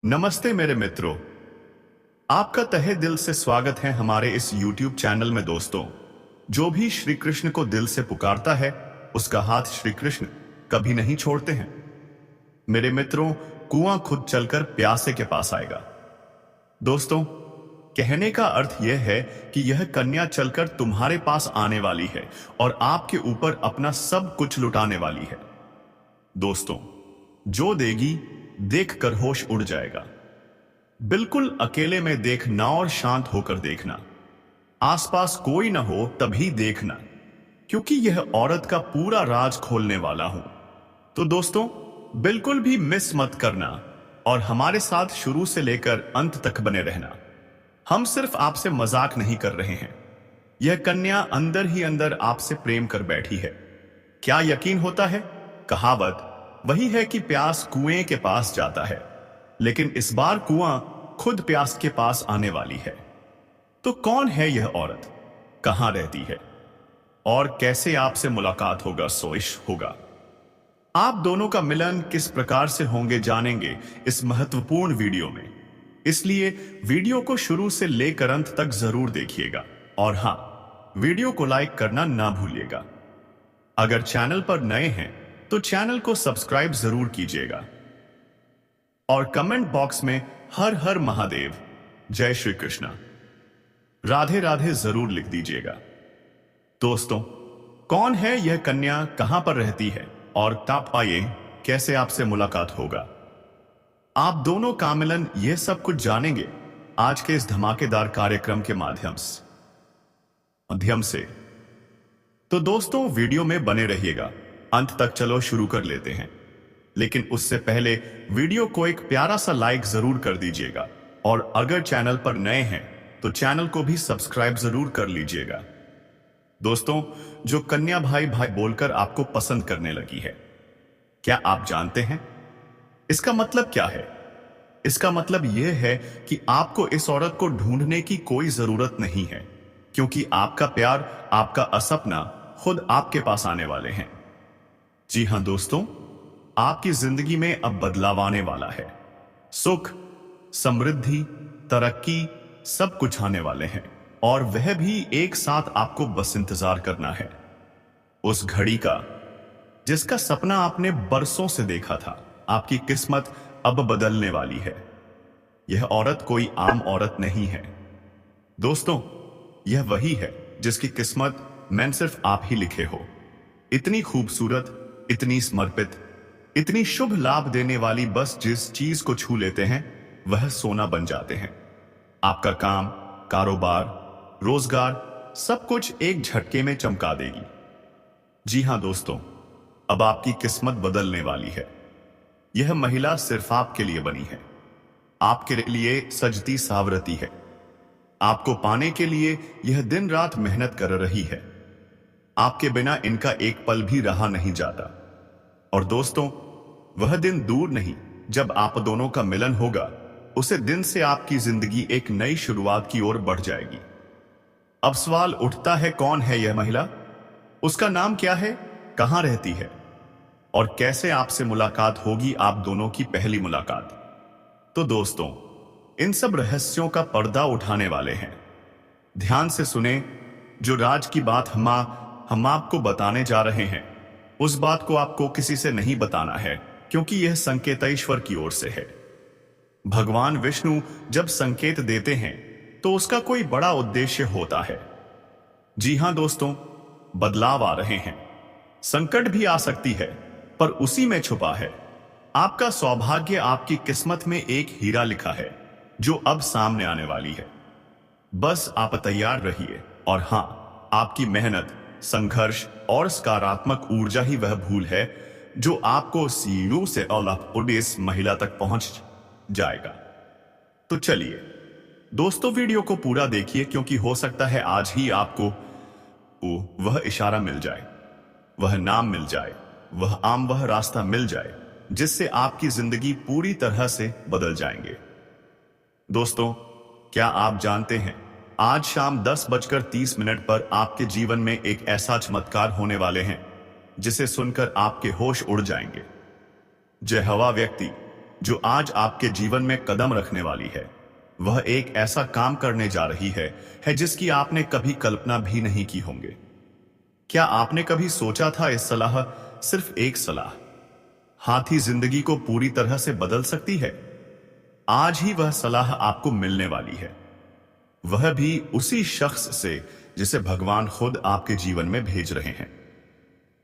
नमस्ते मेरे मित्रों। आपका तहे दिल से स्वागत है हमारे इस YouTube चैनल में। दोस्तों, जो भी श्री कृष्ण को दिल से पुकारता है उसका हाथ श्री कृष्ण कभी नहीं छोड़ते हैं। मेरे मित्रों, कुआं खुद चलकर प्यासे के पास आएगा। दोस्तों, कहने का अर्थ यह है कि यह कन्या चलकर तुम्हारे पास आने वाली है और आपके ऊपर अपना सब कुछ लुटाने वाली है। दोस्तों, जो देगी देखकर होश उड़ जाएगा। बिल्कुल अकेले में देखना और शांत होकर देखना। आसपास कोई ना हो तभी देखना, क्योंकि यह औरत का पूरा राज खोलने वाला हूं। तो दोस्तों, बिल्कुल भी मिस मत करना और हमारे साथ शुरू से लेकर अंत तक बने रहना। हम सिर्फ आपसे मजाक नहीं कर रहे हैं। यह कन्या अंदर ही अंदर आपसे प्रेम कर बैठी है। क्या यकीन होता है? कहावत वही है कि प्यास कुएं के पास जाता है, लेकिन इस बार कुआं खुद प्यास के पास आने वाली है। तो कौन है यह औरत, कहां रहती है और कैसे आपसे मुलाकात होगा, सोइश होगा? आप दोनों का मिलन किस प्रकार से होंगे जानेंगे इस महत्वपूर्ण वीडियो में। इसलिए वीडियो को शुरू से लेकर अंत तक जरूर देखिएगा और हां, वीडियो को लाइक करना ना भूलिएगा। अगर चैनल पर नए हैं तो चैनल को सब्सक्राइब जरूर कीजिएगा और कमेंट बॉक्स में हर हर महादेव, जय श्री कृष्ण, राधे राधे जरूर लिख दीजिएगा। दोस्तों, कौन है यह कन्या, कहां पर रहती है और तब आइए कैसे आपसे मुलाकात होगा। आप दोनों का मिलन, यह सब कुछ जानेंगे आज के इस धमाकेदार कार्यक्रम के माध्यम से। तो दोस्तों, वीडियो में बने रहिएगा अंत तक। चलो शुरू कर लेते हैं, लेकिन उससे पहले वीडियो को एक प्यारा सा लाइक जरूर कर दीजिएगा और अगर चैनल पर नए हैं तो चैनल को भी सब्सक्राइब जरूर कर लीजिएगा। दोस्तों, जो कन्या भाई भाई बोलकर आपको पसंद करने लगी है, क्या आप जानते हैं इसका मतलब क्या है? इसका मतलब यह है कि आपको इस औरत को ढूंढने की कोई जरूरत नहीं है, क्योंकि आपका प्यार, आपका सपना खुद आपके पास आने वाले हैं। जी हां दोस्तों, आपकी जिंदगी में अब बदलाव आने वाला है। सुख, समृद्धि, तरक्की, सब कुछ आने वाले हैं और वह भी एक साथ। आपको बस इंतजार करना है उस घड़ी का जिसका सपना आपने बरसों से देखा था। आपकी किस्मत अब बदलने वाली है। यह औरत कोई आम औरत नहीं है दोस्तों, यह वही है जिसकी किस्मत में सिर्फ आप ही लिखे हो। इतनी खूबसूरत, इतनी समर्पित, इतनी शुभ लाभ देने वाली, बस जिस चीज को छू लेते हैं वह सोना बन जाते हैं। आपका काम, कारोबार, रोजगार, सब कुछ एक झटके में चमका देगी। जी हां दोस्तों, अब आपकी किस्मत बदलने वाली है। यह महिला सिर्फ आपके लिए बनी है, आपके लिए सजती सावरती है। आपको पाने के लिए यह दिन रात मेहनत कर रही है। आपके बिना इनका एक पल भी रहा नहीं जाता। और दोस्तों, वह दिन दूर नहीं जब आप दोनों का मिलन होगा। उसे दिन से आपकी जिंदगी एक नई शुरुआत की ओर बढ़ जाएगी। अब सवाल उठता है, कौन है यह महिला? उसका नाम क्या है, कहां रहती है और कैसे आपसे मुलाकात होगी, आप दोनों की पहली मुलाकात? तो दोस्तों, इन सब रहस्यों का पर्दा उठाने वाले हैं। ध्यान से सुने। जो राज की बात हम आपको बताने जा रहे हैं, उस बात को आपको किसी से नहीं बताना है, क्योंकि यह संकेत ईश्वर की ओर से है। भगवान विष्णु जब संकेत देते हैं तो उसका कोई बड़ा उद्देश्य होता है। जी हां दोस्तों, बदलाव आ रहे हैं, संकट भी आ सकती है, पर उसी में छुपा है आपका सौभाग्य। आपकी किस्मत में एक हीरा लिखा है जो अब सामने आने वाली है। बस आप तैयार रहिए और हां, आपकी मेहनत, संघर्ष और सकारात्मक ऊर्जा ही वह भूल है जो आपको सीढ़ी से और इस महिला तक पहुंच जाएगा। तो चलिए दोस्तों, वीडियो को पूरा देखिए, क्योंकि हो सकता है आज ही आपको वह इशारा मिल जाए, वह नाम मिल जाए, वह रास्ता मिल जाए जिससे आपकी जिंदगी पूरी तरह से बदल जाएंगे। दोस्तों, क्या आप जानते हैं, आज शाम 10:30 पर आपके जीवन में एक ऐसा चमत्कार होने वाले हैं जिसे सुनकर आपके होश उड़ जाएंगे। जय हवा व्यक्ति जो आज आपके जीवन में कदम रखने वाली है, वह एक ऐसा काम करने जा रही है जिसकी आपने कभी कल्पना भी नहीं की होंगे। क्या आपने कभी सोचा था इस सलाह, सिर्फ एक सलाह, हाथी जिंदगी को पूरी तरह से बदल सकती है? आज ही वह सलाह आपको मिलने वाली है, वह भी उसी शख्स से जिसे भगवान खुद आपके जीवन में भेज रहे हैं।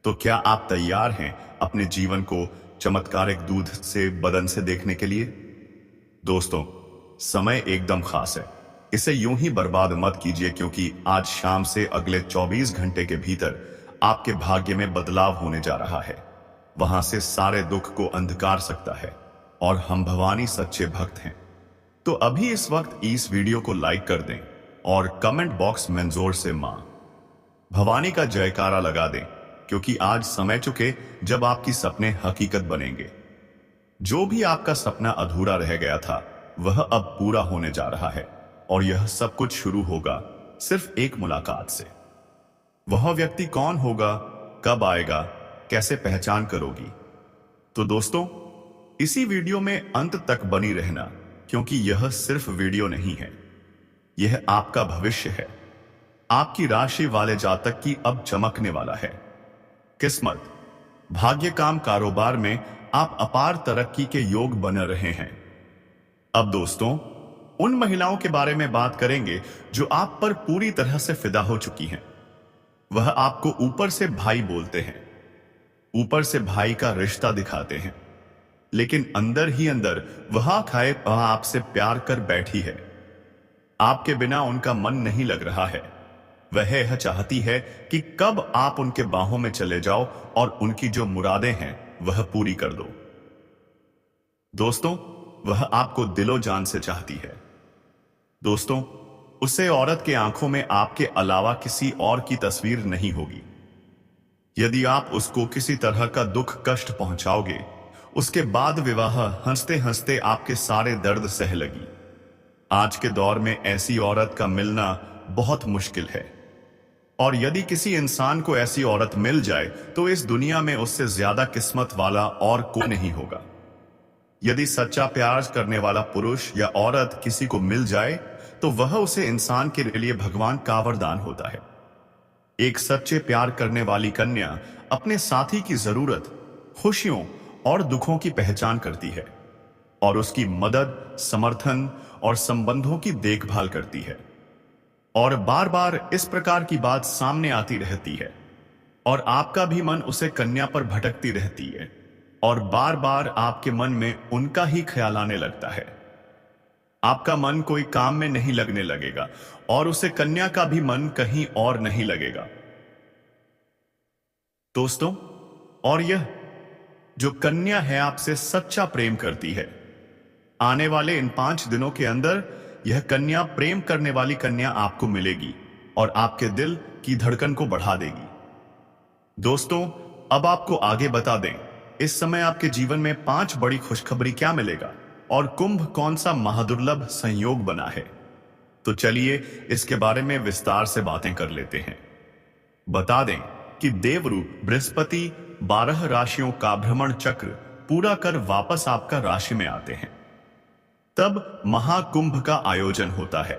तो क्या आप तैयार हैं अपने जीवन को चमत्कारिक दूध से बदन से देखने के लिए? दोस्तों, समय एकदम खास है, इसे यूं ही बर्बाद मत कीजिए, क्योंकि आज शाम से अगले 24 घंटे के भीतर आपके भाग्य में बदलाव होने जा रहा है। वहां से सारे दुख को अंधकार सकता है, और हम भवानी सच्चे भक्त हैं। तो अभी इस वक्त इस वीडियो को लाइक कर दें और कमेंट बॉक्स में जोर से मां भवानी का जयकारा लगा दें, क्योंकि आज समय चुके जब आपकी सपने हकीकत बनेंगे। जो भी आपका सपना अधूरा रह गया था, वह अब पूरा होने जा रहा है, और यह सब कुछ शुरू होगा सिर्फ एक मुलाकात से। वह व्यक्ति कौन होगा, कब आएगा, कैसे पहचान करोगी? तो दोस्तों, इसी वीडियो में अंत तक बनी रहना, क्योंकि यह सिर्फ वीडियो नहीं है, यह आपका भविष्य है। आपकी राशि वाले जातक की अब चमकने वाला है। किस्मत, भाग्य, काम, कारोबार में आप अपार तरक्की के योग बने रहे हैं। अब दोस्तों, उन महिलाओं के बारे में बात करेंगे जो आप पर पूरी तरह से फिदा हो चुकी हैं। वह आपको ऊपर से भाई बोलते हैं, ऊपर से भाई का रिश्ता दिखाते हैं, लेकिन अंदर ही अंदर वह खाए आपसे प्यार कर बैठी है। आपके बिना उनका मन नहीं लग रहा है। वह यह चाहती है कि कब आप उनके बाहों में चले जाओ और उनकी जो मुरादें हैं वह पूरी कर दो। दोस्तों, वह आपको दिलो जान से चाहती है। दोस्तों, उसे औरत के आंखों में आपके अलावा किसी और की तस्वीर नहीं होगी। यदि आप उसको किसी तरह का दुख कष्ट पहुंचाओगे, उसके बाद विवाह हंसते हंसते आपके सारे दर्द सह लगी। आज के दौर में ऐसी औरत का मिलना बहुत मुश्किल है, और यदि किसी इंसान को ऐसी औरत मिल जाए तो इस दुनिया में उससे ज्यादा किस्मत वाला और कोई नहीं होगा। यदि सच्चा प्यार करने वाला पुरुष या औरत किसी को मिल जाए तो वह उसे इंसान के लिए भगवान का वरदान होता है। एक सच्चे प्यार करने वाली कन्या अपने साथी की जरूरत, खुशियों और दुखों की पहचान करती है, और उसकी मदद, समर्थन और संबंधों की देखभाल करती है। और बार बार इस प्रकार की बात सामने आती रहती है, और आपका भी मन उसे कन्या पर भटकती रहती है, और बार बार आपके मन में उनका ही ख्याल आने लगता है। आपका मन कोई काम में नहीं लगने लगेगा, और उसे कन्या का भी मन कहीं और नहीं लगेगा। दोस्तों, और यह जो कन्या है आपसे सच्चा प्रेम करती है। आने वाले इन 5 दिनों के अंदर यह कन्या, प्रेम करने वाली कन्या आपको मिलेगी और आपके दिल की धड़कन को बढ़ा देगी। दोस्तों, अब आपको आगे बता दें, इस समय आपके जीवन में 5 बड़ी खुशखबरी क्या मिलेगा, और कुंभ कौन सा महादुर्लभ संयोग बना है। तो चलिए इसके बारे में विस्तार से बातें कर लेते हैं। बता दें कि देवरु बृहस्पति 12 राशियों का भ्रमण चक्र पूरा कर वापस आपका राशि में आते हैं। तब महाकुंभ का आयोजन होता है।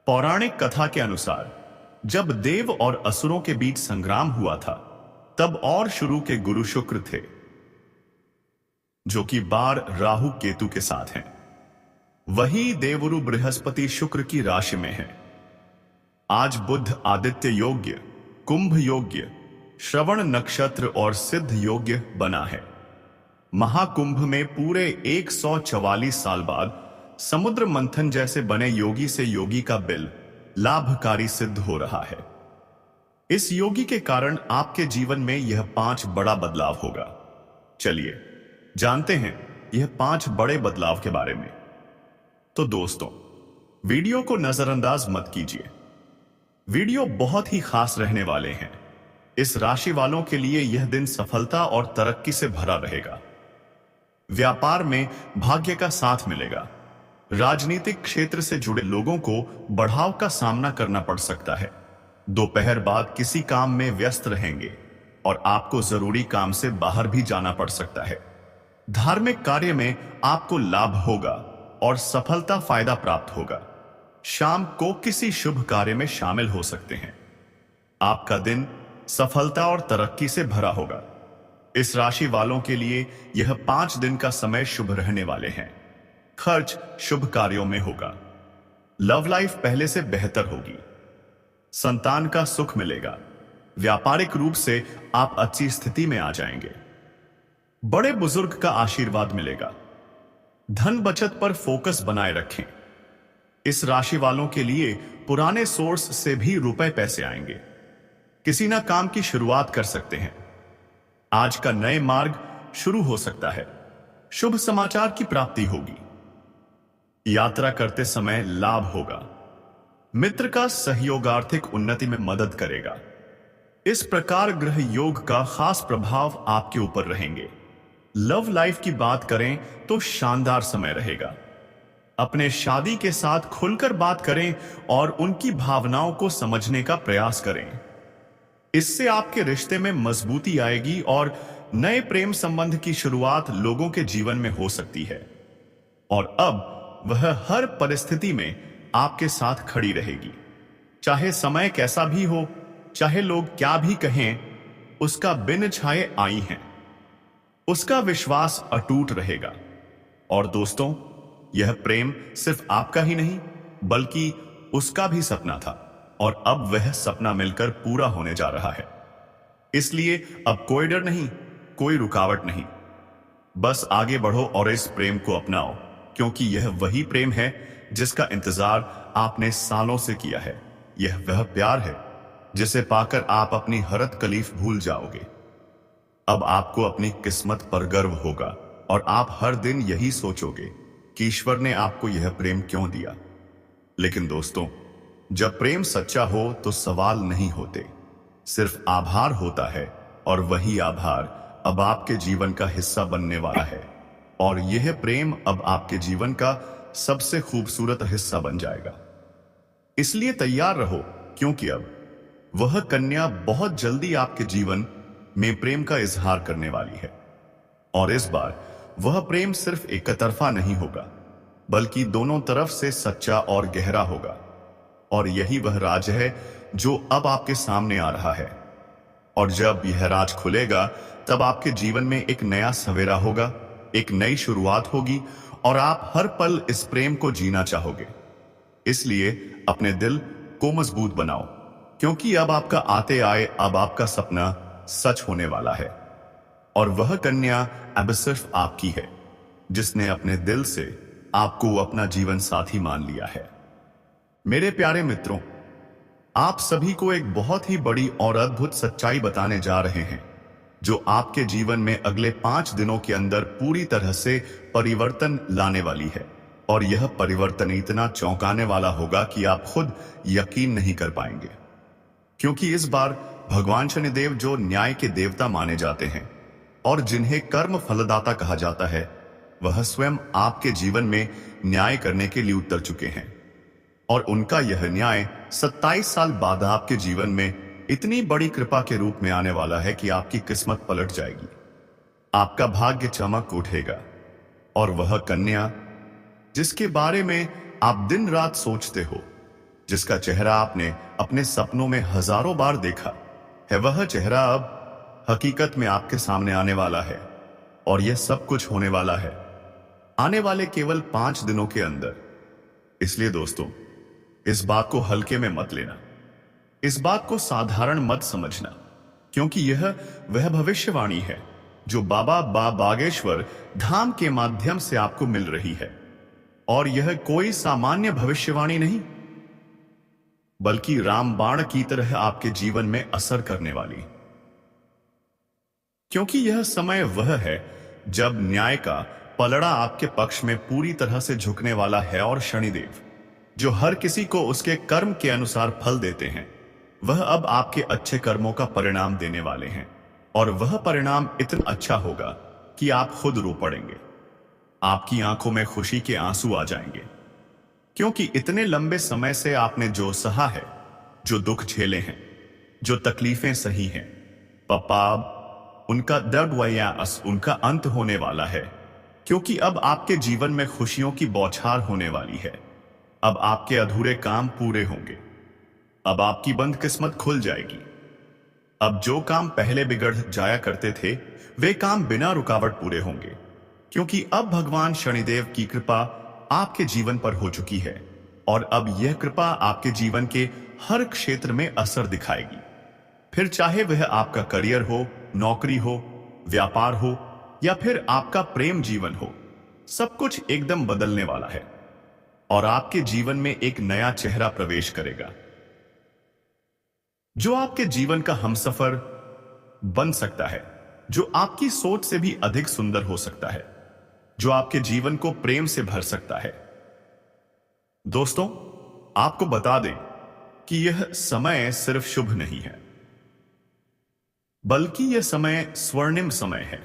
पौराणिक कथा के अनुसार जब देव और असुरों के बीच संग्राम हुआ था, तब और शुरू के गुरु शुक्र थे, जो कि बार राहु केतु के साथ हैं। वही देवरु बृहस्पति शुक्र की राशि में है। आज बुध आदित्य योग्य, कुंभ योग्य, श्रवण नक्षत्र और सिद्ध योग्य बना है। महाकुंभ में पूरे 144 साल बाद समुद्र मंथन जैसे बने योगी से योगी का बिल लाभकारी सिद्ध हो रहा है। इस योगी के कारण आपके जीवन में यह 5 बड़ा बदलाव होगा। चलिए जानते हैं यह 5 बड़े बदलाव के बारे में। तो दोस्तों, वीडियो को नजरअंदाज मत कीजिए। वीडियो बहुत ही खास रहने वाले हैं। इस राशि वालों के लिए यह दिन सफलता और तरक्की से भरा रहेगा। व्यापार में भाग्य का साथ मिलेगा। राजनीतिक क्षेत्र से जुड़े लोगों को बढ़ाव का सामना करना पड़ सकता है। दोपहर बाद किसी काम में व्यस्त रहेंगे और आपको जरूरी काम से बाहर भी जाना पड़ सकता है। धार्मिक कार्य में आपको लाभ होगा और सफलता फायदा प्राप्त होगा। शाम को किसी शुभ कार्य में शामिल हो सकते हैं। आपका दिन सफलता और तरक्की से भरा होगा। इस राशि वालों के लिए यह 5 दिन का समय शुभ रहने वाले हैं। खर्च शुभ कार्यों में होगा। लव लाइफ पहले से बेहतर होगी। संतान का सुख मिलेगा। व्यापारिक रूप से आप अच्छी स्थिति में आ जाएंगे। बड़े बुजुर्ग का आशीर्वाद मिलेगा। धन बचत पर फोकस बनाए रखें। इस राशि वालों के लिए पुराने सोर्स से भी रुपए पैसे आएंगे। किसी ना काम की शुरुआत कर सकते हैं। आज का नए मार्ग शुरू हो सकता है। शुभ समाचार की प्राप्ति होगी। यात्रा करते समय लाभ होगा। मित्र का सहयोग आर्थिक उन्नति में मदद करेगा। इस प्रकार ग्रह योग का खास प्रभाव आपके ऊपर रहेंगे। लव लाइफ की बात करें तो शानदार समय रहेगा। अपने शादी के साथ खुलकर बात करें और उनकी भावनाओं को समझने का प्रयास करें। इससे आपके रिश्ते में मजबूती आएगी और नए प्रेम संबंध की शुरुआत लोगों के जीवन में हो सकती है। और अब वह हर परिस्थिति में आपके साथ खड़ी रहेगी। चाहे समय कैसा भी हो, चाहे लोग क्या भी कहें, उसका बिन छाए आई हैं। उसका विश्वास अटूट रहेगा। और दोस्तों, यह प्रेम सिर्फ आपका ही नहीं बल्कि उसका भी सपना था और अब वह सपना मिलकर पूरा होने जा रहा है। इसलिए अब कोई डर नहीं, कोई रुकावट नहीं। बस आगे बढ़ो और इस प्रेम को अपनाओ, क्योंकि यह वही प्रेम है जिसका इंतजार आपने सालों से किया है। यह वह प्यार है जिसे पाकर आप अपनी हर तकलीफ भूल जाओगे। अब आपको अपनी किस्मत पर गर्व होगा और आप हर दिन यही सोचोगे कि ईश्वर ने आपको यह प्रेम क्यों दिया। लेकिन दोस्तों, जब प्रेम सच्चा हो तो सवाल नहीं होते, सिर्फ आभार होता है। और वही आभार अब आपके जीवन का हिस्सा बनने वाला है। और यह प्रेम अब आपके जीवन का सबसे खूबसूरत हिस्सा बन जाएगा। इसलिए तैयार रहो, क्योंकि अब वह कन्या बहुत जल्दी आपके जीवन में प्रेम का इजहार करने वाली है। और इस बार वह प्रेम सिर्फ एक तरफा नहीं होगा, बल्कि दोनों तरफ से सच्चा और गहरा होगा। और यही वह राज है जो अब आपके सामने आ रहा है। और जब यह राज खुलेगा, तब आपके जीवन में एक नया सवेरा होगा, एक नई शुरुआत होगी और आप हर पल इस प्रेम को जीना चाहोगे। इसलिए अपने दिल को मजबूत बनाओ, क्योंकि अब आपका आते आए अब आपका सपना सच होने वाला है। और वह कन्या अब सिर्फ आपकी है, जिसने अपने दिल से आपको अपना जीवन साथी मान लिया है। मेरे प्यारे मित्रों, आप सभी को एक बहुत ही बड़ी और अद्भुत सच्चाई बताने जा रहे हैं, जो आपके जीवन में अगले 5 दिनों के अंदर पूरी तरह से परिवर्तन लाने वाली है। और यह परिवर्तन इतना चौंकाने वाला होगा कि आप खुद यकीन नहीं कर पाएंगे। क्योंकि इस बार भगवान शनिदेव, जो न्याय के देवता माने जाते हैं और जिन्हें कर्म फलदाता कहा जाता है, वह स्वयं आपके जीवन में न्याय करने के लिए उतर चुके हैं। और उनका यह न्याय 27 साल बाद आपके जीवन में इतनी बड़ी कृपा के रूप में आने वाला है कि आपकी किस्मत पलट जाएगी। आपका भाग्य चमक उठेगा। और वह कन्या जिसके बारे में आप दिन रात सोचते हो, जिसका चेहरा आपने अपने सपनों में हजारों बार देखा है, वह चेहरा अब हकीकत में आपके सामने आने वाला है। और यह सब कुछ होने वाला है आने वाले केवल 5 दिनों के अंदर। इसलिए दोस्तों, इस बात को हल्के में मत लेना, इस बात को साधारण मत समझना, क्योंकि यह वह भविष्यवाणी है जो बाबा बागेश्वर धाम के माध्यम से आपको मिल रही है। और यह कोई सामान्य भविष्यवाणी नहीं, बल्कि रामबाण की तरह आपके जीवन में असर करने वाली। क्योंकि यह समय वह है जब न्याय का पलड़ा आपके पक्ष में पूरी तरह से झुकने वाला है। और शनिदेव, जो हर किसी को उसके कर्म के अनुसार फल देते हैं, वह अब आपके अच्छे कर्मों का परिणाम देने वाले हैं। और वह परिणाम इतना अच्छा होगा कि आप खुद रो पड़ेंगे। आपकी आंखों में खुशी के आंसू आ जाएंगे, क्योंकि इतने लंबे समय से आपने जो सहा है, जो दुख झेले हैं, जो तकलीफें सही हैं, पाप उनका दर्द व यास उनका अंत होने वाला है, क्योंकि अब आपके जीवन में खुशियों की बौछार होने वाली है। अब आपके अधूरे काम पूरे होंगे। अब आपकी बंद किस्मत खुल जाएगी। अब जो काम पहले बिगड़ जाया करते थे, वे काम बिना रुकावट पूरे होंगे, क्योंकि अब भगवान शनिदेव की कृपा आपके जीवन पर हो चुकी है और अब यह कृपा आपके जीवन के हर क्षेत्र में असर दिखाएगी। फिर चाहे वह आपका करियर हो, नौकरी हो, व्यापार हो या फिर आपका प्रेम जीवन हो, सब कुछ एकदम बदलने वाला है और आपके जीवन में एक नया चेहरा प्रवेश करेगा, जो आपके जीवन का हमसफर बन सकता है, जो आपकी सोच से भी अधिक सुंदर हो सकता है, जो आपके जीवन को प्रेम से भर सकता है। दोस्तों, आपको बता दें कि यह समय सिर्फ शुभ नहीं है, बल्कि यह समय स्वर्णिम समय है।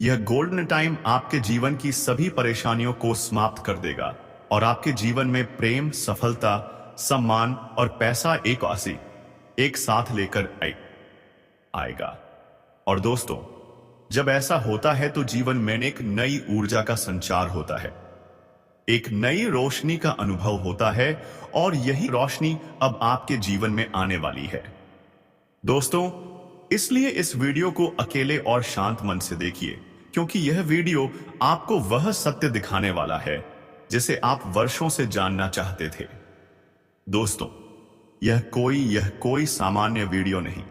यह गोल्डन टाइम आपके जीवन की सभी परेशानियों को समाप्त कर देगा और आपके जीवन में प्रेम, सफलता, सम्मान और पैसा एक साथ लेकर आएगा। और दोस्तों, जब ऐसा होता है तो जीवन में एक नई ऊर्जा का संचार होता है, एक नई रोशनी का अनुभव होता है और यही रोशनी अब आपके जीवन में आने वाली है। दोस्तों, इसलिए इस वीडियो को अकेले और शांत मन से देखिए, क्योंकि यह वीडियो आपको वह सत्य दिखाने वाला है जिसे आप वर्षों से जानना चाहते थे। दोस्तों, यह कोई सामान्य वीडियो नहीं,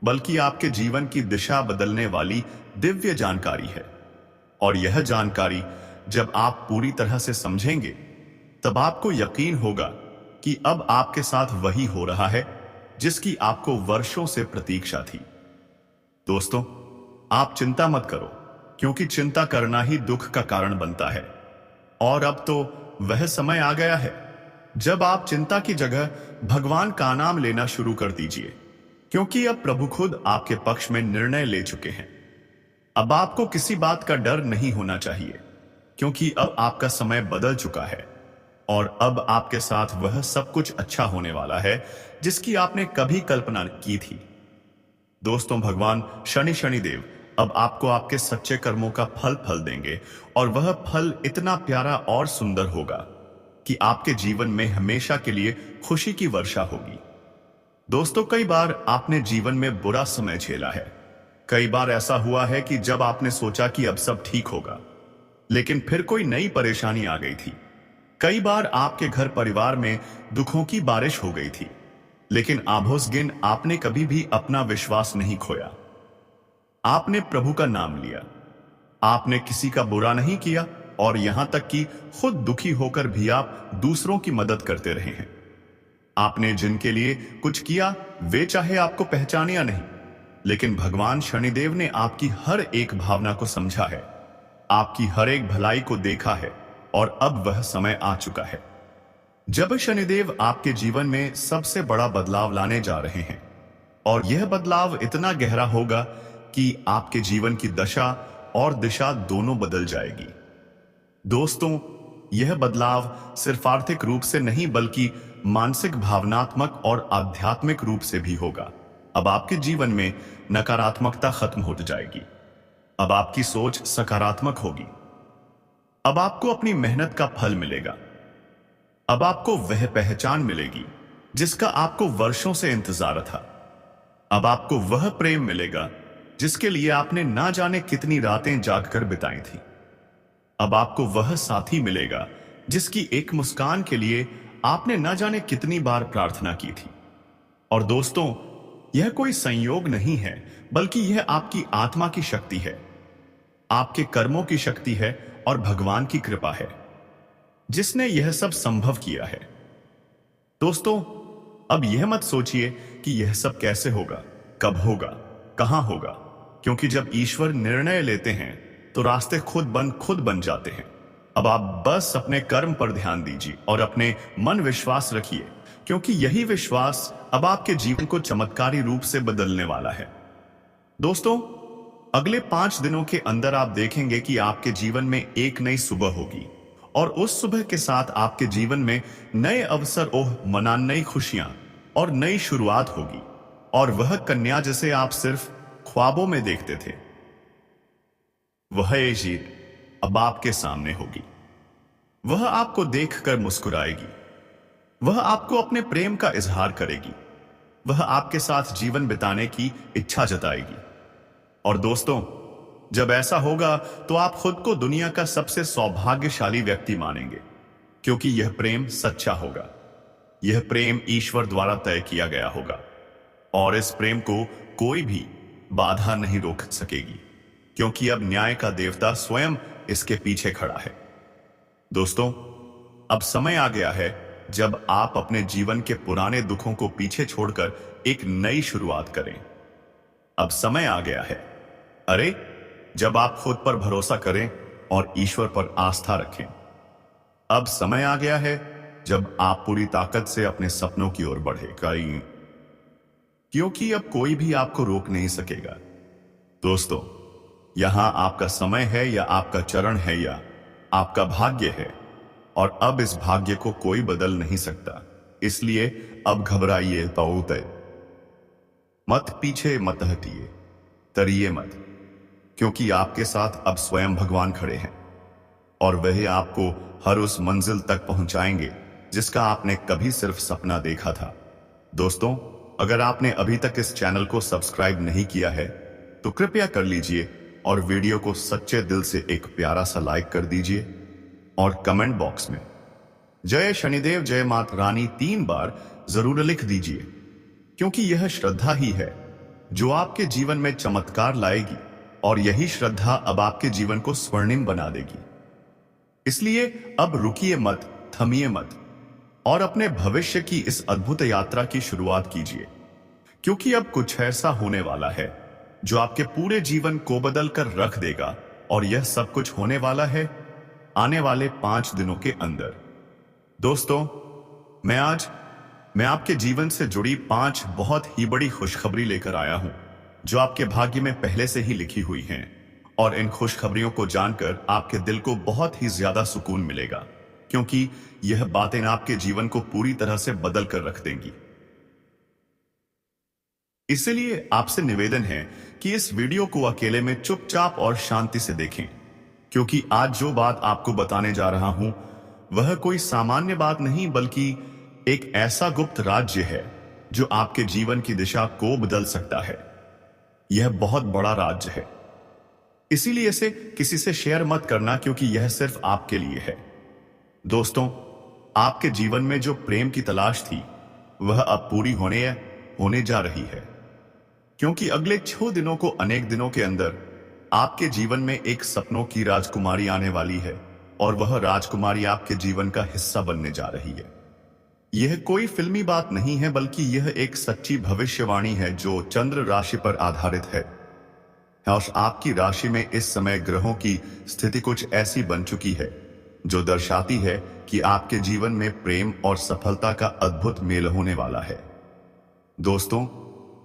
बल्कि आपके जीवन की दिशा बदलने वाली दिव्य जानकारी है। और यह जानकारी जब आप पूरी तरह से समझेंगे, तब आपको यकीन होगा कि अब आपके साथ वही हो रहा है जिसकी आपको वर्षों से प्रतीक्षा थी। दोस्तों, आप चिंता मत करो, क्योंकि चिंता करना ही दुख का कारण बनता है। और अब तो वह समय आ गया है जब आप चिंता की जगह भगवान का नाम लेना शुरू कर दीजिए, क्योंकि अब प्रभु खुद आपके पक्ष में निर्णय ले चुके हैं। अब आपको किसी बात का डर नहीं होना चाहिए, क्योंकि अब आपका समय बदल चुका है और अब आपके साथ वह सब कुछ अच्छा होने वाला है जिसकी आपने कभी कल्पना की थी। दोस्तों, भगवान शनिदेव अब आपको आपके सच्चे कर्मों का फल देंगे और वह फल इतना प्यारा और सुंदर होगा कि आपके जीवन में हमेशा के लिए खुशी की वर्षा होगी। दोस्तों, कई बार आपने जीवन में बुरा समय झेला है। कई बार ऐसा हुआ है कि जब आपने सोचा कि अब सब ठीक होगा, लेकिन फिर कोई नई परेशानी आ गई थी। कई बार आपके घर परिवार में दुखों की बारिश हो गई थी, लेकिन आभोसगिन आपने कभी भी अपना विश्वास नहीं खोया। आपने प्रभु का नाम लिया, आपने किसी का बुरा नहीं किया और यहां तक कि खुद दुखी होकर भी आप दूसरों की मदद करते रहे हैं। आपने जिनके लिए कुछ किया, वे चाहे आपको पहचाने या नहीं, लेकिन भगवान शनिदेव ने आपकी हर एक भावना को समझा है, आपकी हर एक भलाई को देखा है और अब वह समय आ चुका है जब शनिदेव आपके जीवन में सबसे बड़ा बदलाव लाने जा रहे हैं। और यह बदलाव इतना गहरा होगा कि आपके जीवन की दशा और दिशा दोनों बदल जाएगी। दोस्तों, यह बदलाव सिर्फ आर्थिक रूप से नहीं, बल्कि मानसिक, भावनात्मक और आध्यात्मिक रूप से भी होगा। अब आपके जीवन में नकारात्मकता खत्म हो जाएगी। अब आपकी सोच सकारात्मक होगी। अब आपको अपनी मेहनत का फल मिलेगा। अब आपको वह पहचान मिलेगी जिसका आपको वर्षों से इंतजार था। अब आपको वह प्रेम मिलेगा जिसके लिए आपने ना जाने कितनी रातें जागकर बिताई थी। अब आपको वह साथी मिलेगा जिसकी एक मुस्कान के लिए आपने ना जाने कितनी बार प्रार्थना की थी। और दोस्तों, यह कोई संयोग नहीं है, बल्कि यह आपकी आत्मा की शक्ति है, आपके कर्मों की शक्ति है और भगवान की कृपा है जिसने यह सब संभव किया है। दोस्तों, अब यह मत सोचिए कि यह सब कैसे होगा, कब होगा, कहां होगा, क्योंकि जब ईश्वर निर्णय लेते हैं तो रास्ते खुद बन जाते हैं। अब आप बस अपने कर्म पर ध्यान दीजिए और अपने मन विश्वास रखिए, क्योंकि यही विश्वास अब आपके जीवन को चमत्कारी रूप से बदलने वाला है। दोस्तों, अगले 5 दिनों के अंदर आप देखेंगे कि आपके जीवन में एक नई सुबह होगी और उस सुबह के साथ आपके जीवन में नए अवसर, नई खुशियां और नई शुरुआत होगी। और वह कन्या जिसे आप सिर्फ ख्वाबों में देखते थे, वह ये जीत अब आपके सामने होगी। वह आपको देखकर मुस्कुराएगी। वह आपको अपने प्रेम का इजहार करेगी। वह आपके साथ जीवन बिताने की इच्छा जताएगी। और दोस्तों, जब ऐसा होगा तो आप खुद को दुनिया का सबसे सौभाग्यशाली व्यक्ति मानेंगे, क्योंकि यह प्रेम सच्चा होगा। यह प्रेम ईश्वर द्वारा तय किया गया होगा और इस प्रेम को कोई भी बाधा नहीं रोक सकेगी, क्योंकि अब न्याय का देवता स्वयं इसके पीछे खड़ा है। दोस्तों, अब समय आ गया है जब आप अपने जीवन के पुराने दुखों को पीछे छोड़कर एक नई शुरुआत करें। अब समय आ गया है, अरे, जब आप खुद पर भरोसा करें और ईश्वर पर आस्था रखें। अब समय आ गया है जब आप पूरी ताकत से अपने सपनों की ओर बढ़े, क्योंकि अब कोई भी आपको रोक नहीं सकेगा। दोस्तों, यहां आपका समय है या आपका चरण है या आपका भाग्य है, और अब इस भाग्य को कोई बदल नहीं सकता। इसलिए अब घबराइए मत, पीछे मत हटिए, तरिए मत, क्योंकि आपके साथ अब स्वयं भगवान खड़े हैं और वह आपको हर उस मंजिल तक पहुंचाएंगे जिसका आपने कभी सिर्फ सपना देखा था। दोस्तों, अगर आपने अभी तक इस चैनल को सब्सक्राइब नहीं किया है तो कृपया कर लीजिए और वीडियो को सच्चे दिल से एक प्यारा सा लाइक कर दीजिए और कमेंट बॉक्स में जय शनिदेव जय माता रानी 3 बार जरूर लिख दीजिए, क्योंकि यह श्रद्धा ही है जो आपके जीवन में चमत्कार लाएगी और यही श्रद्धा अब आपके जीवन को स्वर्णिम बना देगी। इसलिए अब रुकिए मत, थमिए मत और अपने भविष्य की इस अद्भुत यात्रा की शुरुआत कीजिए, क्योंकि अब कुछ ऐसा होने वाला है जो आपके पूरे जीवन को बदल कर रख देगा। और यह सब कुछ होने वाला है आने वाले 5 दिनों के अंदर। दोस्तों, मैं आपके जीवन से जुड़ी 5 बहुत ही बड़ी खुशखबरी लेकर आया हूं, जो आपके भाग्य में पहले से ही लिखी हुई हैं। और इन खुशखबरियों को जानकर आपके दिल को बहुत ही ज्यादा सुकून मिलेगा, क्योंकि यह बातें आपके जीवन को पूरी तरह से बदल कर रख देंगी। इसलिए आपसे निवेदन है कि इस वीडियो को अकेले में चुपचाप और शांति से देखें, क्योंकि आज जो बात आपको बताने जा रहा हूं वह कोई सामान्य बात नहीं, बल्कि एक ऐसा गुप्त राज्य है जो आपके जीवन की दिशा को बदल सकता है। यह बहुत बड़ा राज्य है, इसीलिए इसे किसी से शेयर मत करना, क्योंकि यह सिर्फ आपके लिए है। दोस्तों, आपके जीवन में जो प्रेम की तलाश थी वह अब पूरी होने जा रही है, क्योंकि अगले 6 दिनों को अनेक दिनों के अंदर आपके जीवन में एक सपनों की राजकुमारी आने वाली है और वह राजकुमारी आपके जीवन का हिस्सा बनने जा रही है। यह कोई फिल्मी बात नहीं है, बल्कि यह एक सच्ची भविष्यवाणी है जो चंद्र राशि पर आधारित है। और आपकी राशि में इस समय ग्रहों की स्थिति कुछ ऐसी बन चुकी है जो दर्शाती है कि आपके जीवन में प्रेम और सफलता का अद्भुत मेल होने वाला है। दोस्तों,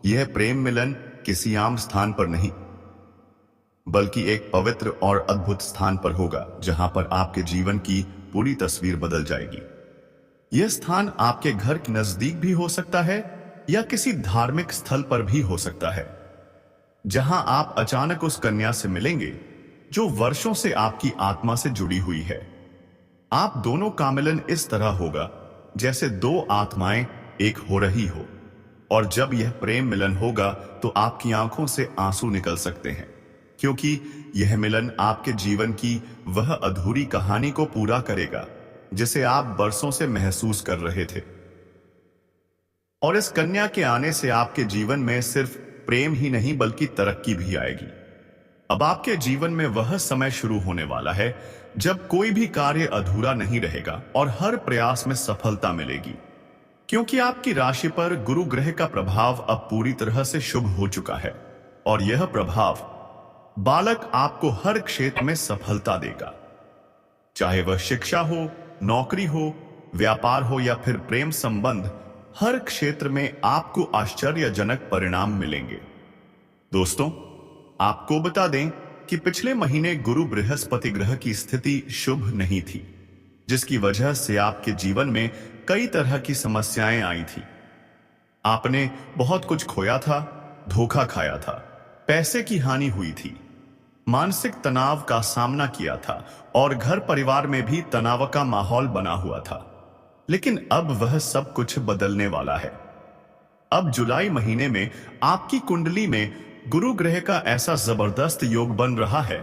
यह प्रेम मिलन किसी आम स्थान पर नहीं, बल्कि एक पवित्र और अद्भुत स्थान पर होगा, जहां पर आपके जीवन की पूरी तस्वीर बदल जाएगी। यह स्थान आपके घर के नजदीक भी हो सकता है या किसी धार्मिक स्थल पर भी हो सकता है, जहां आप अचानक उस कन्या से मिलेंगे जो वर्षों से आपकी आत्मा से जुड़ी हुई है। आप दोनों का मिलन इस तरह होगा जैसे 2 आत्माएं एक हो रही हो, और जब यह प्रेम मिलन होगा तो आपकी आंखों से आंसू निकल सकते हैं, क्योंकि यह मिलन आपके जीवन की वह अधूरी कहानी को पूरा करेगा जिसे आप बरसों से महसूस कर रहे थे। और इस कन्या के आने से आपके जीवन में सिर्फ प्रेम ही नहीं बल्कि तरक्की भी आएगी। अब आपके जीवन में वह समय शुरू होने वाला है जब कोई भी कार्य अधूरा नहीं रहेगा और हर प्रयास में सफलता मिलेगी, क्योंकि आपकी राशि पर गुरु ग्रह का प्रभाव अब पूरी तरह से शुभ हो चुका है और यह प्रभाव बालक आपको हर क्षेत्र में सफलता देगा, चाहे वह शिक्षा हो, नौकरी हो, व्यापार हो या फिर प्रेम संबंध। हर क्षेत्र में आपको आश्चर्यजनक परिणाम मिलेंगे। दोस्तों, आपको बता दें कि पिछले महीने गुरु बृहस्पति ग्रह की स्थिति शुभ नहीं थी, जिसकी वजह से आपके जीवन में कई तरह की समस्याएं आई थी। आपने बहुत कुछ खोया था, धोखा खाया था पैसे की हानि हुई थी, मानसिक तनाव का सामना किया था और घर परिवार में भी तनाव का माहौल बना हुआ था। लेकिन अब वह सब कुछ बदलने वाला है। अब जुलाई महीने में आपकी कुंडली में गुरु ग्रह का ऐसा जबरदस्त योग बन रहा है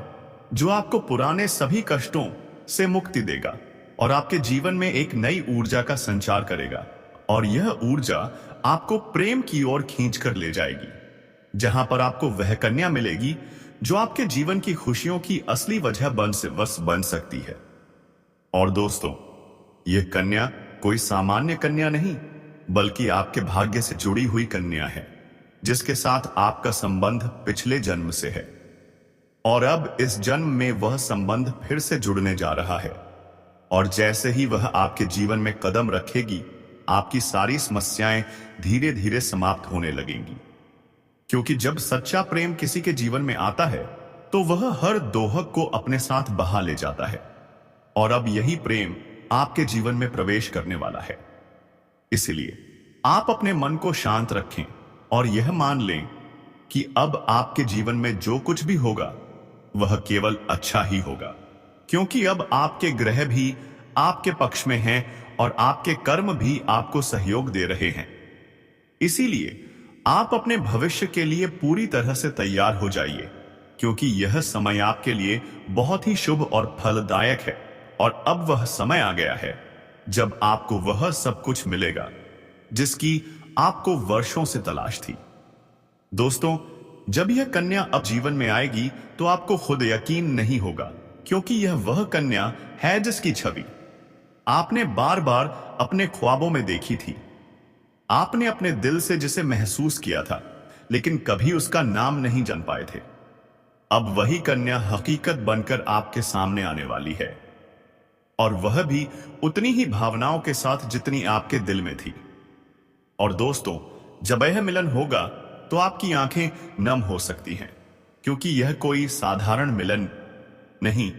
जो आपको पुराने सभी कष्टों से मुक्ति देगा और आपके जीवन में एक नई ऊर्जा का संचार करेगा। और यह ऊर्जा आपको प्रेम की ओर खींच कर ले जाएगी, जहां पर आपको वह कन्या मिलेगी जो आपके जीवन की खुशियों की असली वजह बन सकती है। और दोस्तों, यह कन्या कोई सामान्य कन्या नहीं, बल्कि आपके भाग्य से जुड़ी हुई कन्या है, जिसके साथ आपका संबंध पिछले जन्म से है। और अब इस जन्म में वह संबंध फिर से जुड़ने जा रहा है। और जैसे ही वह आपके जीवन में कदम रखेगी, आपकी सारी समस्याएं धीरे धीरे समाप्त होने लगेंगी। क्योंकि जब सच्चा प्रेम किसी के जीवन में आता है तो वह हर दोहक को अपने साथ बहा ले जाता है। और अब यही प्रेम आपके जीवन में प्रवेश करने वाला है। इसलिए आप अपने मन को शांत रखें और यह मान लें कि अब आपके जीवन में जो कुछ भी होगा वह केवल अच्छा ही होगा, क्योंकि अब आपके ग्रह भी आपके पक्ष में हैं और आपके कर्म भी आपको सहयोग दे रहे हैं। इसीलिए आप अपने भविष्य के लिए पूरी तरह से तैयार हो जाइए, क्योंकि यह समय आपके लिए बहुत ही शुभ और फलदायक है। और अब वह समय आ गया है जब आपको वह सब कुछ मिलेगा जिसकी आपको वर्षों से तलाश थी। दोस्तों, जब यह कन्या अब जीवन में आएगी तो आपको खुद यकीन नहीं होगा, क्योंकि यह वह कन्या है जिसकी छवि आपने बार बार अपने ख्वाबों में देखी थी। आपने अपने दिल से जिसे महसूस किया था, लेकिन कभी उसका नाम नहीं जान पाए थे। अब वही कन्या हकीकत बनकर आपके सामने आने वाली है, और वह भी उतनी ही भावनाओं के साथ जितनी आपके दिल में थी। और दोस्तों, जब यह मिलन होगा तो आपकी आंखें नम हो सकती हैं, क्योंकि यह कोई साधारण मिलन नहीं,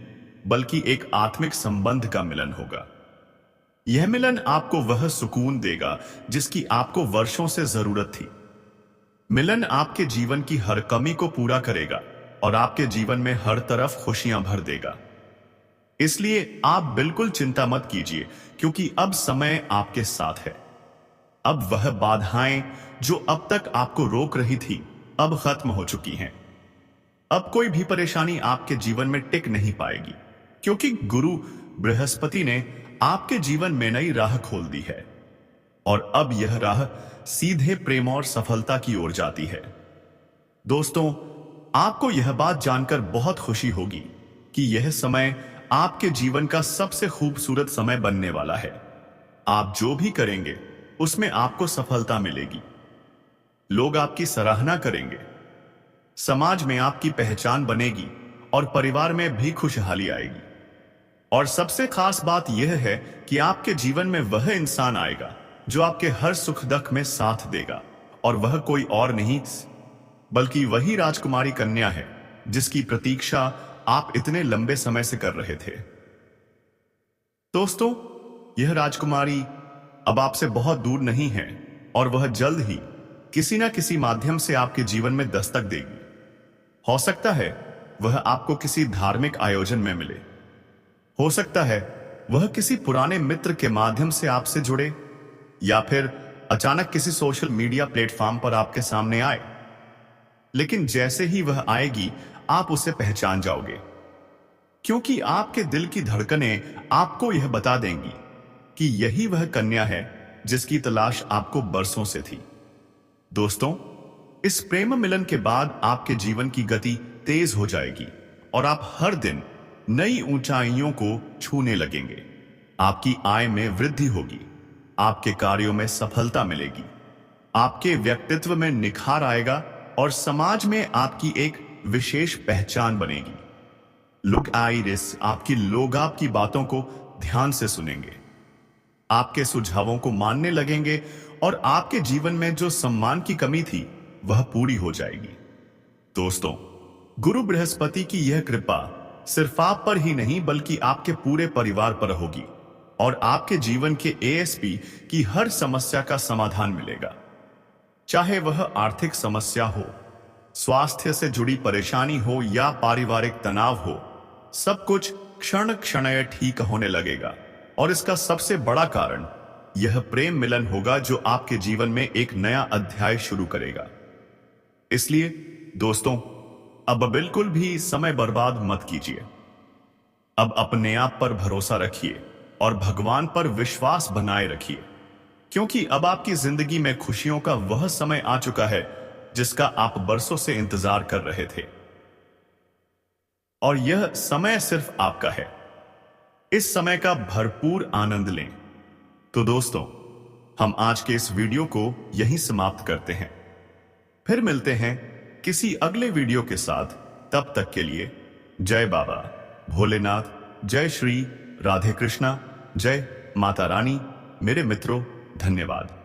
बल्कि एक आत्मिक संबंध का मिलन होगा। यह मिलन आपको वह सुकून देगा जिसकी आपको वर्षों से जरूरत थी। मिलन आपके जीवन की हर कमी को पूरा करेगा और आपके जीवन में हर तरफ खुशियां भर देगा। इसलिए आप बिल्कुल चिंता मत कीजिए, क्योंकि अब समय आपके साथ है। अब वह बाधाएं जो अब तक आपको रोक रही थी, अब खत्म हो चुकी हैं। अब कोई भी परेशानी आपके जीवन में टिक नहीं पाएगी, क्योंकि गुरु बृहस्पति ने आपके जीवन में नई राह खोल दी है। और अब यह राह सीधे प्रेम और सफलता की ओर जाती है। दोस्तों, आपको यह बात जानकर बहुत खुशी होगी कि यह समय आपके जीवन का सबसे खूबसूरत समय बनने वाला है। आप जो भी करेंगे उसमें आपको सफलता मिलेगी। लोग आपकी सराहना करेंगे, समाज में आपकी पहचान बनेगी और परिवार में भी खुशहाली आएगी। और सबसे खास बात यह है कि आपके जीवन में वह इंसान आएगा जो आपके हर सुख दुख में साथ देगा, और वह कोई और नहीं बल्कि वही राजकुमारी कन्या है जिसकी प्रतीक्षा आप इतने लंबे समय से कर रहे थे। दोस्तों, यह राजकुमारी अब आपसे बहुत दूर नहीं है, और वह जल्द ही किसी न किसी माध्यम से आपके जीवन में दस्तक देगी। हो सकता है वह आपको किसी धार्मिक आयोजन में मिले, हो सकता है वह किसी पुराने मित्र के माध्यम से आपसे जुड़े, या फिर अचानक किसी सोशल मीडिया प्लेटफॉर्म पर आपके सामने आए। लेकिन जैसे ही वह आएगी आप उसे पहचान जाओगे, क्योंकि आपके दिल की धड़कनें आपको यह बता देंगी कि यही वह कन्या है जिसकी तलाश आपको बरसों से थी। दोस्तों, इस प्रेम मिलन के बाद आपके जीवन की गति तेज हो जाएगी और आप हर दिन नई ऊंचाइयों को छूने लगेंगे। आपकी आय में वृद्धि होगी, आपके कार्यों में सफलता मिलेगी, आपके व्यक्तित्व में निखार आएगा और समाज में आपकी एक विशेष पहचान बनेगी। लोग आपकी बातों को ध्यान से सुनेंगे, आपके सुझावों को मानने लगेंगे और आपके जीवन में जो सम्मान की कमी थी वह पूरी हो जाएगी। दोस्तों, गुरु बृहस्पति की यह कृपा सिर्फ आप पर ही नहीं बल्कि आपके पूरे परिवार पर होगी और आपके जीवन के एएसपी की हर समस्या का समाधान मिलेगा। चाहे वह आर्थिक समस्या हो, स्वास्थ्य से जुड़ी परेशानी हो या पारिवारिक तनाव हो, सब कुछ क्षण क्षणय ठीक होने लगेगा। और इसका सबसे बड़ा कारण यह प्रेम मिलन होगा जो आपके जीवन में एक नया अध्याय शुरू करेगा। इसलिए दोस्तों, अब बिल्कुल भी समय बर्बाद मत कीजिए। अब अपने आप पर भरोसा रखिए और भगवान पर विश्वास बनाए रखिए, क्योंकि अब आपकी जिंदगी में खुशियों का वह समय आ चुका है जिसका आप बरसों से इंतजार कर रहे थे। और यह समय सिर्फ आपका है। इस समय का भरपूर आनंद लें। तो दोस्तों, हम आज के इस वीडियो को यहीं समाप्त करते हैं। फिर मिलते हैं किसी अगले वीडियो के साथ। तब तक के लिए जय बाबा भोलेनाथ, जय श्री राधे कृष्णा, जय माता रानी। मेरे मित्रों, धन्यवाद।